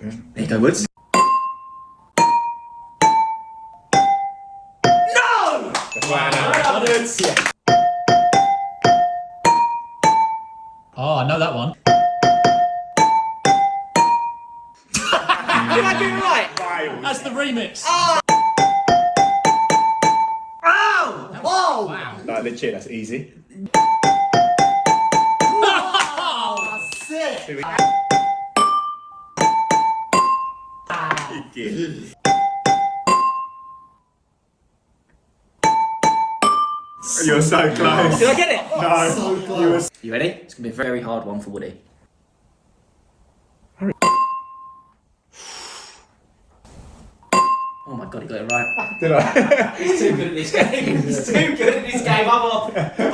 There you go, Woods. No! Wow. Woods, yeah. Oh, I know that one. Did I do it right? That's the remix. Oh! Oh! Wow. Like, legit, that's easy. Sick. You're so close. Did I get it? No. So close. You ready? It's going to be a very hard one for Woody. Oh my god, he got it right. Did I? He's too good at this game. He's too good at this game. I'm off. Bye, guys.